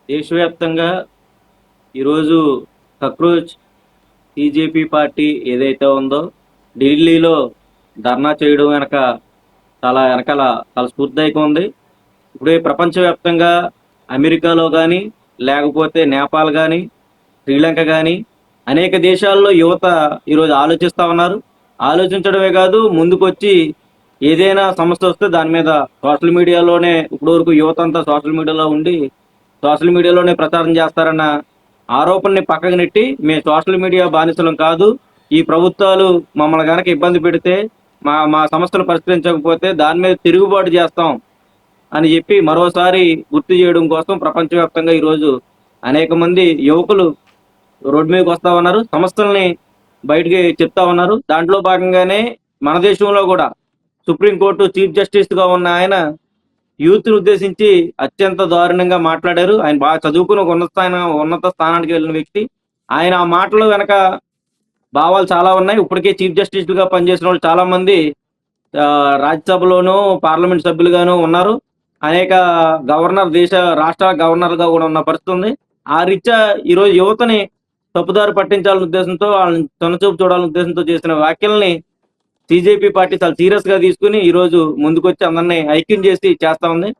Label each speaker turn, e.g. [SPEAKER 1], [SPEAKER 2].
[SPEAKER 1] దేశవ్యాప్తంగా ఈరోజు కక్రోచ్ టీజేపీ పార్టీ ఏదైతే ఉందో ఢిల్లీలో ధర్నా చేయడం వెనకాల చాలా స్ఫూర్తిదాయకం ఉంది. ఇప్పుడే ప్రపంచవ్యాప్తంగా అమెరికాలో కానీ, లేకపోతే నేపాల్ కానీ, శ్రీలంక కానీ అనేక దేశాల్లో యువత ఈరోజు ఆలోచిస్తా ఉన్నారు. ఆలోచించడమే కాదు, ముందుకొచ్చి ఏదైనా సమస్య వస్తే దాని మీద సోషల్ మీడియాలోనే ఇప్పటివరకు యువత అంతా సోషల్ మీడియాలో ఉండి సోషల్ మీడియాలోనే ప్రచారం చేస్తారన్న ఆరోపణని పక్కకు నెట్టి మేము సోషల్ మీడియా బానిసలం కాదు. ఈ ప్రభుత్వాలు మమ్మల్ని గనక ఇబ్బంది పెడితే మా మా సమస్యలు పరిష్కరించకపోతే దాని మీద తిరుగుబాటు చేస్తాం అని చెప్పి మరోసారి గుర్తు చేయడం కోసం ప్రపంచవ్యాప్తంగా ఈరోజు అనేక మంది యువకులు రోడ్డు మీదకి వస్తా ఉన్నారు. సమస్యల్ని బయటికి చెప్తా ఉన్నారు. దాంట్లో భాగంగానే మన దేశంలో కూడా సుప్రీంకోర్టు చీఫ్ జస్టిస్ గా ఉన్న ఆయన యూత్ ని ఉద్దేశించి అత్యంత దారుణంగా మాట్లాడారు. ఆయన బాగా చదువుకుని ఒక ఉన్నత స్థానానికి వెళ్ళిన వ్యక్తి. ఆయన ఆ మాటలు వెనక భావాలు చాలా ఉన్నాయి. ఇప్పటికే చీఫ్ జస్టిస్ గా పనిచేసిన వాళ్ళు చాలా మంది రాజ్యసభలోనూ పార్లమెంట్ సభ్యులుగాను ఉన్నారు. అనేక దేశ రాష్ట్ర గవర్నర్గా కూడా ఉన్న పరిస్థితి ఉంది. ఆ రీత్యా ఈరోజు యువతని తప్పుదారి పట్టించాలనే ఉద్దేశంతో, వాళ్ళని తొనచూపు చూడాలనే ఉద్దేశంతో చేసిన వ్యాఖ్యల్ని టీజేపీ పార్టీ చాలా సీరియస్ గా తీసుకుని ఈరోజు ముందుకొచ్చి అందరినీ ఐక్యం చేసి చేస్తా ఉంది.